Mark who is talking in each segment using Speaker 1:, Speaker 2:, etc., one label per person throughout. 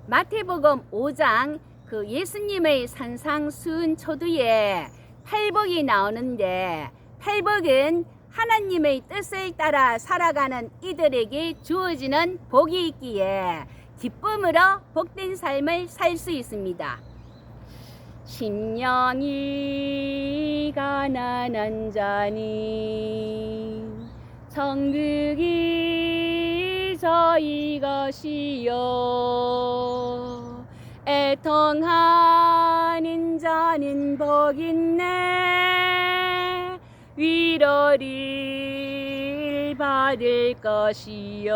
Speaker 1: 마태복음 5장 그 예수님의 산상수훈초두에 팔복이 나오는데, 팔복은 하나님의 뜻을 따라 살아가는 이들에게 주어지는 복이 있기에 기쁨으로 복된 삶을 살 수 있습니다. 심령이 가난한 자니 천국이 저희 것이요, 애통하는 자는 복있네 위로를 받을 것이요,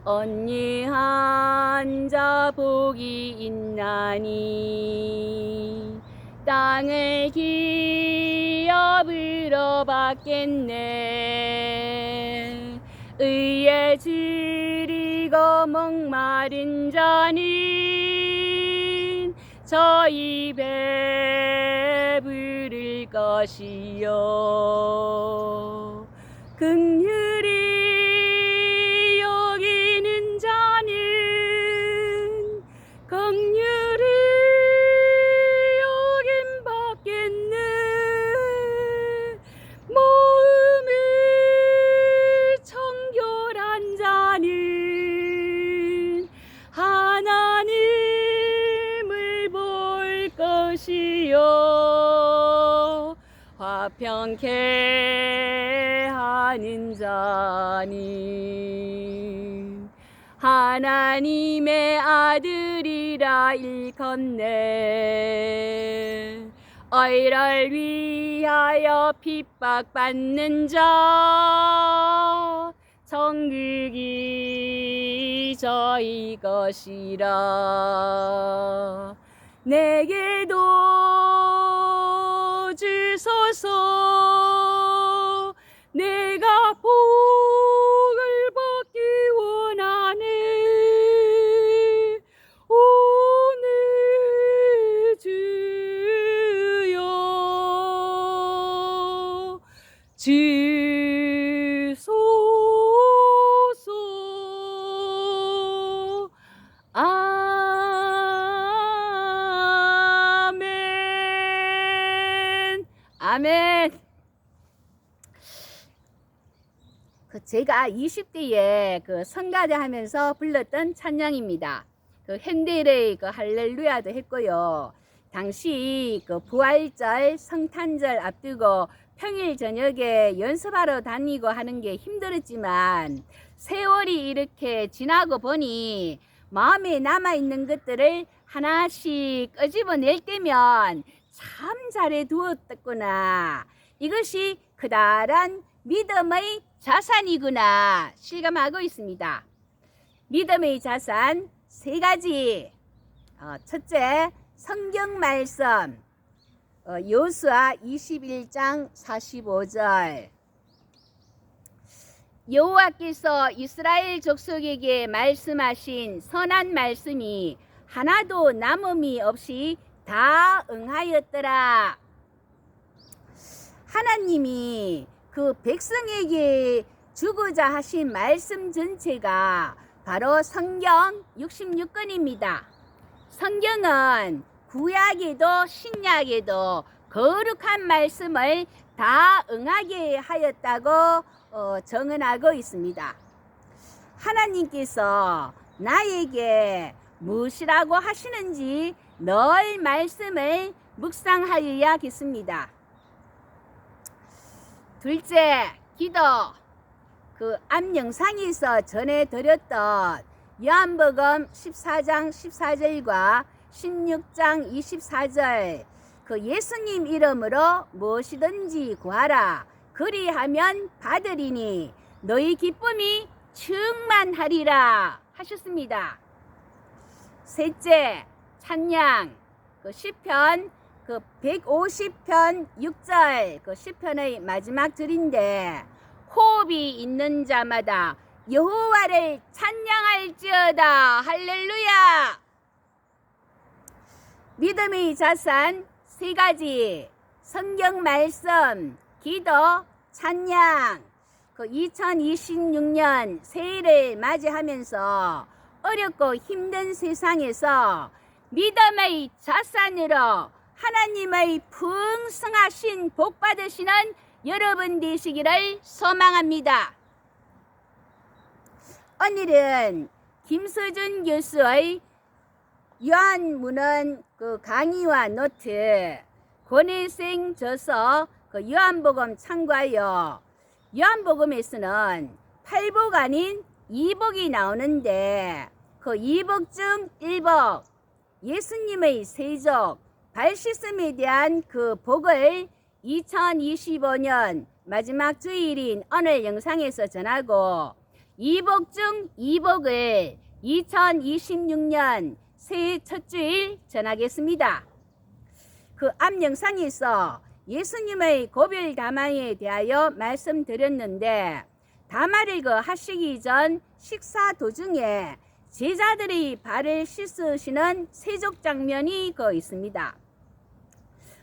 Speaker 1: 언니한 자 복이 있나니 땅을 기업으로 받겠네. 의에 줄이고 목마른 자는 저희 배부를 것이요, 긍휼히 여기는 자는 긍휼히 여김 받겠네. 마음이 청결한 자는 하나님을 볼 것이요, 화평케 하는 자는 하나님의 아들이라 일컫네. 어이를 위하여 핍박받는 자 천국이 저희 것이라. 내게도 주소서. 내가 복을 받기 원하네. 오늘 주여 주소서. 아멘. 아멘. 제가 20대에 그 성가대 하면서 불렀던 찬양입니다. 그 현대의 그 할렐루야도 했고요. 당시 그 부활절, 성탄절 앞두고 평일 저녁에 연습하러 다니고 하는 게 힘들었지만, 세월이 이렇게 지나고 보니 마음에 남아있는 것들을 하나씩 끄집어낼 때면 참 잘해 두었구나, 이것이 커다란 믿음의 자산이구나 실감하고 있습니다. 믿음의 자산 세 가지. 첫째, 성경 말씀. 여호수아 21장 45절. 여호와께서 이스라엘 족속에게 말씀하신 선한 말씀이 하나도 남음이 없이 다 응하였더라. 하나님이 그 백성에게 주고자 하신 말씀 전체가 바로 성경 66권입니다. 성경은 구약에도 신약에도 거룩한 말씀을 다 응하게 하였다고 정언하고 있습니다. 하나님께서 나에게 무엇이라고 하시는지 늘 말씀을 묵상하여야겠습니다. 둘째, 기도. 그 앞 영상에서 전해드렸던 요한복음 14장 14절과 16장 24절, 그 예수님 이름으로 무엇이든지 구하라, 그리하면 받으리니 너희 기쁨이 충만하리라 하셨습니다. 셋째, 찬양. 그 시편 그 150편 6절, 그 시편의 마지막 절인데, 호흡이 있는 자마다 여호와를 찬양할지어다. 할렐루야. 믿음의 자산 세 가지. 성경 말씀, 기도, 찬양. 그 2026년 새해를 맞이하면서 어렵고 힘든 세상에서 믿음의 자산으로 하나님의 풍성하신 복 받으시는 여러분 되시기를 소망합니다. 오늘은 김서준 교수의 요한문헌 강의와 노트 권혜생 저서 요한복음 참고하여 요한복음에서는 8복 아닌 2복이 나오는데 그 2복 중 1복 예수님의 세족 발씻음에 대한 그 복을 2025년 마지막 주일인 오늘 영상에서 전하고 2복 중 2복을 2026년 새해 첫 주일 전하겠습니다. 그 앞 영상에서 예수님의 고별 담화에 대하여 말씀드렸는데 담화를 하시기 전 식사 도중에 제자들이 발을 씻으시는 세족 장면이 있습니다.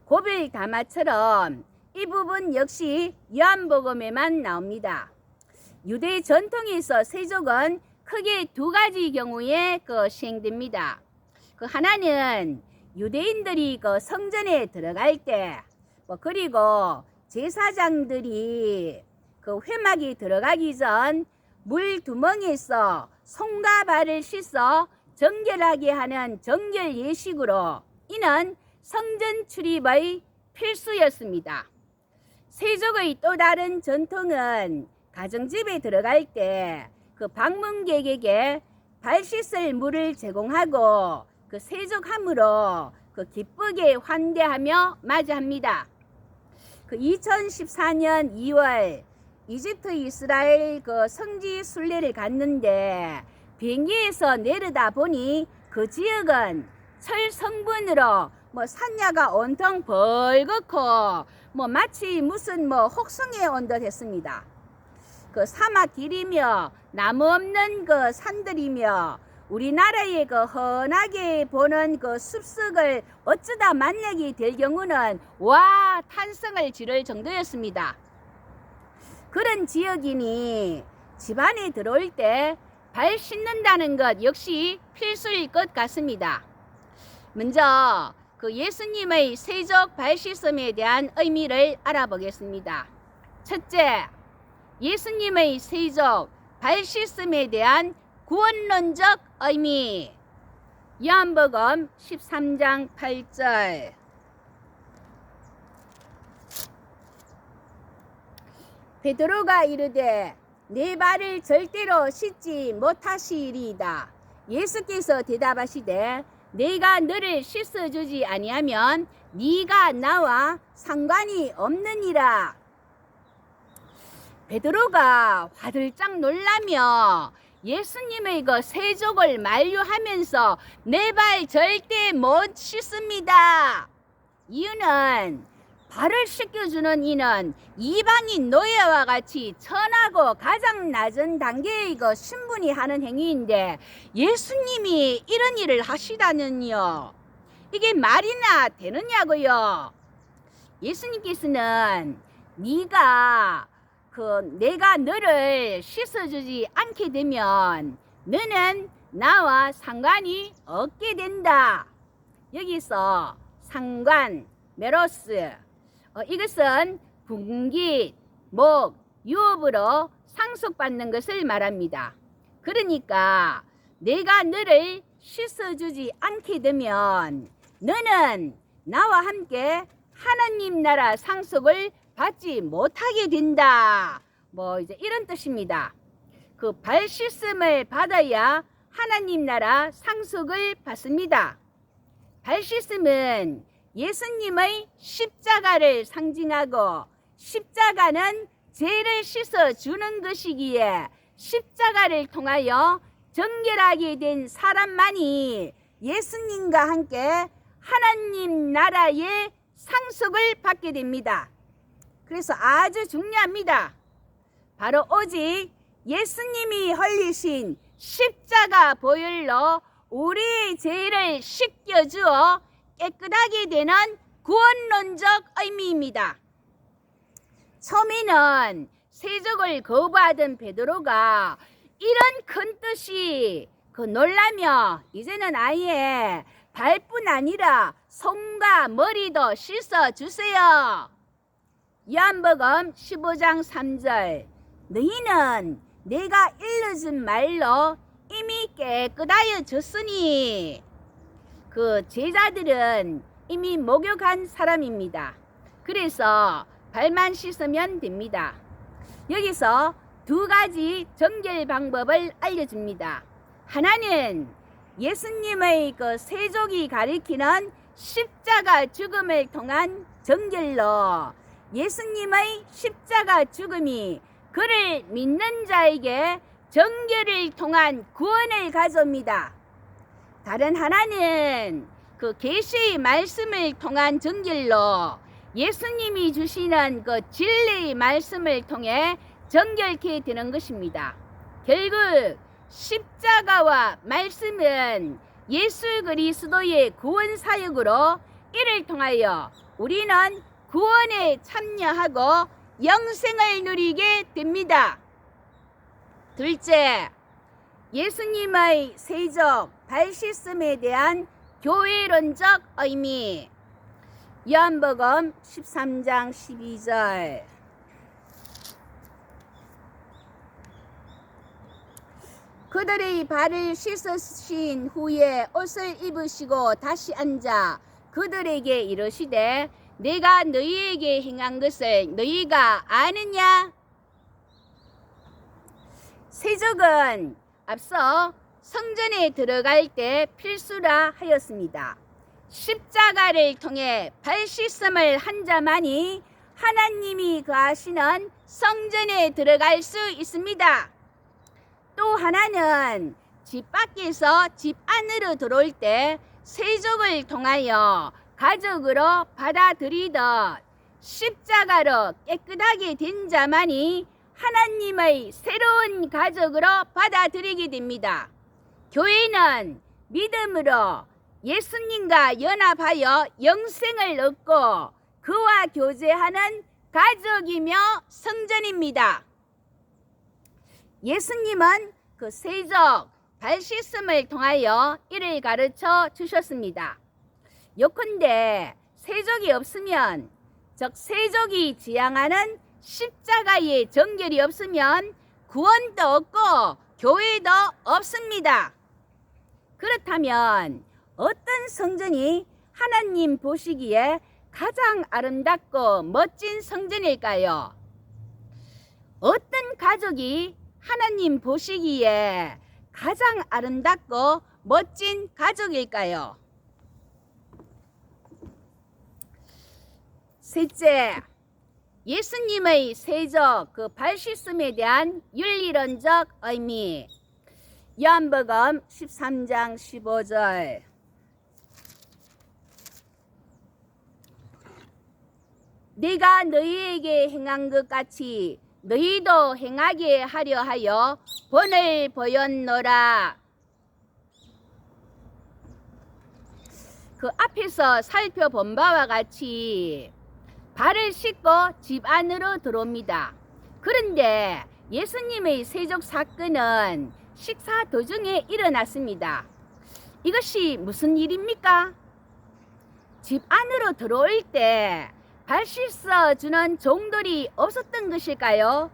Speaker 1: 고별 담화처럼 이 부분 역시 요한복음에만 나옵니다. 유대 전통에서 세족은 크게 두 가지 경우에 시행됩니다. 하나는 유대인들이 성전에 들어갈 때 그리고 제사장들이 회막이 들어가기 전 물두멍에서 손과 발을 씻어 정결하게 하는 정결 예식으로 이는 성전 출입의 필수였습니다. 세족의 또 다른 전통은 가정집에 들어갈 때 방문객에게 발 씻을 물을 제공하고 세족함으로 기쁘게 환대하며 맞이합니다. 2014년 2월 이집트 이스라엘 성지 순례를 갔는데 비행기에서 내려다 보니 그 지역은 철 성분으로 산야가 온통 벌겋고 마치 무슨 혹성에 온 듯 했습니다. 사막 길이며 나무 없는 산들이며 우리나라의 흔하게 보는 습석을 어쩌다 만나게 될 경우는 와 탄성을 지를 정도였습니다. 그런 지역이니 집안에 들어올 때 발 씻는다는 것 역시 필수일 것 같습니다. 먼저 예수님의 세족 발 씻음에 대한 의미를 알아보겠습니다. 첫째, 예수님의 세족 발 씻음에 대한 구원론적 의미. 요한복음 13장 8절. 베드로가 이르되 내 발을 절대로 씻지 못하시리이다. 예수께서 대답하시되 내가 너를 씻어주지 아니하면 네가 나와 상관이 없느니라. 베드로가 화들짝 놀라며 예수님의 세족을 만류하면서 내 발 절대 못 씻습니다. 이유는 발을 씻겨주는 이는 이방인 노예와 같이 천하고 가장 낮은 단계의 신분이 하는 행위인데 예수님이 이런 일을 하시다는요. 이게 말이나 되느냐고요. 예수님께서는 네가 내가 너를 씻어주지 않게 되면 너는 나와 상관이 없게 된다. 여기서 상관, 메로스 이것은 분깃, 목, 유업으로 상속받는 것을 말합니다. 그러니까 내가 너를 씻어주지 않게 되면 너는 나와 함께 하나님 나라 상속을 받지 못하게 된다. 이제 이런 뜻입니다. 발 씻음을 받아야 하나님 나라 상속을 받습니다. 발 씻음은 예수님의 십자가를 상징하고 십자가는 죄를 씻어주는 것이기에 십자가를 통하여 정결하게 된 사람만이 예수님과 함께 하나님 나라의 상속을 받게 됩니다. 그래서 아주 중요합니다. 바로 오직 예수님이 흘리신 십자가 보혈로 우리의 죄를 씻겨주어 깨끗하게 되는 구원론적 의미입니다. 처음에는 세족을 거부하던 베드로가 이런 큰 뜻이 그 놀라며 이제는 아예 발뿐 아니라 손과 머리도 씻어 주세요. 요한복음 15장 3절 너희는 내가 일러준 말로 이미 깨끗하여 졌으니 그 제자들은 이미 목욕한 사람입니다. 그래서 발만 씻으면 됩니다. 여기서 두 가지 정결 방법을 알려줍니다. 하나는 예수님의 그 세족이 가리키는 십자가 죽음을 통한 정결로 예수님의 십자가 죽음이 그를 믿는 자에게 정결을 통한 구원을 가져옵니다. 다른 하나는 그 계시의 말씀을 통한 정결로 예수님이 주시는 그 진리의 말씀을 통해 정결케 되는 것입니다. 결국 십자가와 말씀은 예수 그리스도의 구원 사역으로 이를 통하여 우리는 구원에 참여하고 영생을 누리게 됩니다. 둘째, 예수님의 세족 발 씻음에 대한 교회론적 의미. 요한복음 13장 12절 그들의 발을 씻으신 후에 옷을 입으시고 다시 앉아 그들에게 이르시되 내가 너희에게 행한 것을 너희가 아느냐? 세족은 앞서 성전에 들어갈 때 필수라 하였습니다. 십자가를 통해 발 씻음을 한 자만이 하나님이 거하시는 성전에 들어갈 수 있습니다. 또 하나는 집 밖에서 집 안으로 들어올 때 세족을 통하여 가족으로 받아들이듯 십자가로 깨끗하게 된 자만이 하나님의 새로운 가족으로 받아들이게 됩니다. 교회는 믿음으로 예수님과 연합하여 영생을 얻고 그와 교제하는 가족이며 성전입니다. 예수님은 그 세족 발 씻음을 통하여 이를 가르쳐 주셨습니다. 요컨대 세족이 없으면 즉 세족이 지향하는 십자가의 정결이 없으면 구원도 없고 교회도 없습니다. 그렇다면 어떤 성전이 하나님 보시기에 가장 아름답고 멋진 성전일까요? 어떤 가족이 하나님 보시기에 가장 아름답고 멋진 가족일까요? 셋째, 예수님의 세족 그 발 씻음에 대한 윤리론적 의미. 요한복음 13장 15절 내가 너희에게 행한 것 같이 너희도 행하게 하려 하여 본을 보였노라. 그 앞에서 살펴본 바와 같이 발을 씻고 집 안으로 들어옵니다. 그런데 예수님의 세족 사건은 식사 도중에 일어났습니다. 이것이 무슨 일입니까? 집 안으로 들어올 때 발 씻어주는 종들이 없었던 것일까요?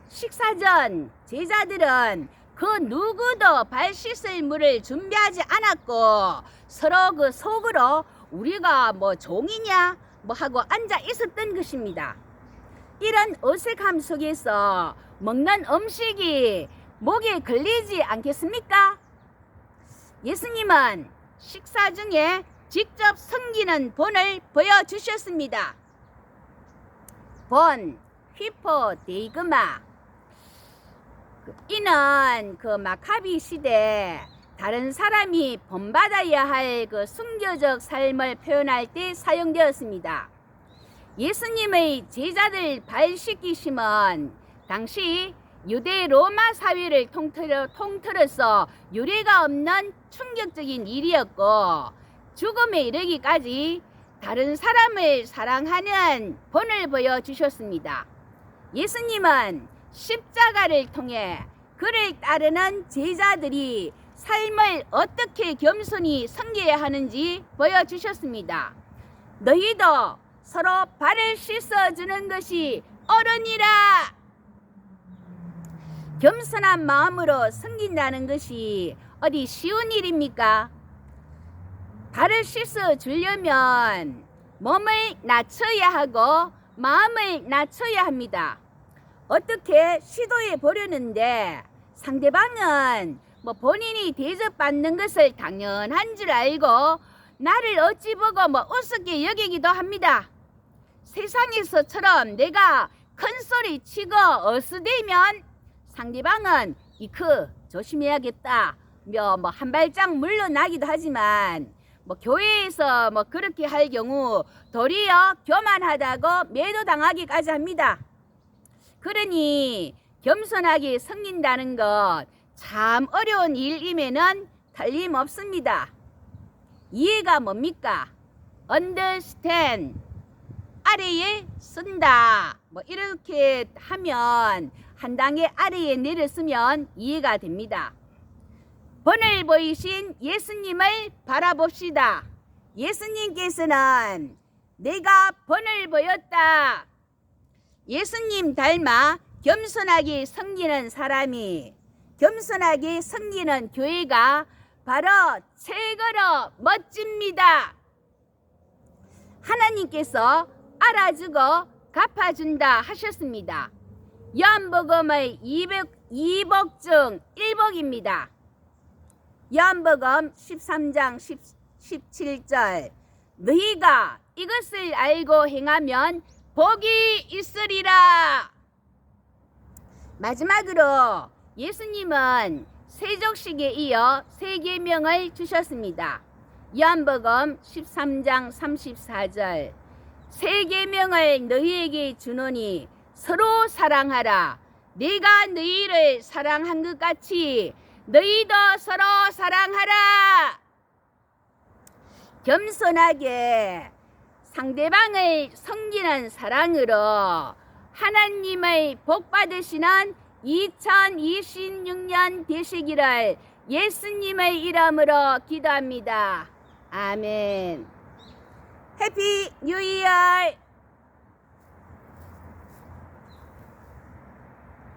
Speaker 1: 식사 전 제자들은 그 누구도 발 씻을 물을 준비하지 않았고 서로 그 속으로 우리가 뭐 종이냐 뭐 하고 앉아 있었던 것입니다. 이런 어색함 속에서 먹는 음식이 목에 걸리지 않겠습니까? 예수님은 식사 중에 직접 섬기는 본을 보여주셨습니다. 본, 휘포데이그마. 이는 그 마카비 시대 다른 사람이 본받아야 할 그 순교적 삶을 표현할 때 사용되었습니다. 예수님의 제자들 발 씻기심은 당시 유대 로마 사회를 통틀어서 유례가 없는 충격적인 일이었고 죽음에 이르기까지 다른 사람을 사랑하는 본을 보여주셨습니다. 예수님은 십자가를 통해 그를 따르는 제자들이 삶을 어떻게 겸손히 섬겨야 하는지 보여주셨습니다. 너희도 서로 발을 씻어주는 것이 어른이라. 겸손한 마음으로 섬긴다는 것이 어디 쉬운 일입니까? 발을 씻어주려면 몸을 낮춰야 하고 마음을 낮춰야 합니다. 어떻게 시도해 보려는데 상대방은 본인이 대접받는 것을 당연한 줄 알고 나를 어찌 보고 우습게 여기기도 합니다. 세상에서처럼 내가 큰 소리 치고 어수대면 상대방은 이크 조심해야겠다 한 발짝 물러나기도 하지만 교회에서 그렇게 할 경우 도리어 교만하다고 매도당하기까지 합니다. 그러니 겸손하게 섬긴다는 것 참 어려운 일임에는 틀림없습니다. 이해가 뭡니까? understand, 아래에 쓴다. 이렇게 하면 한 단계 아래에 내렸으면 이해가 됩니다. 본을 보이신 예수님을 바라봅시다. 예수님께서는 내가 본을 보였다. 예수님 닮아 겸손하게 섬기는 사람이, 겸손하게 섬기는 교회가 바로 최고로 멋집니다. 하나님께서 알아주고 갚아준다 하셨습니다. 요한복음의 2복 중 1복입니다. 요한복음 13장 17절 너희가 이것을 알고 행하면 복이 있으리라. 마지막으로 예수님은 세족식에 이어 세 계명을 주셨습니다. 요한복음 13장 34절 세 계명을 너희에게 주노니 서로 사랑하라. 내가 너희를 사랑한 것 같이 너희도 서로 사랑하라. 겸손하게 상대방을 섬기는 사랑으로 하나님의 복 받으시는 2026년 되시기를 예수님의 이름으로 기도합니다. 아멘. 해피 뉴 이어.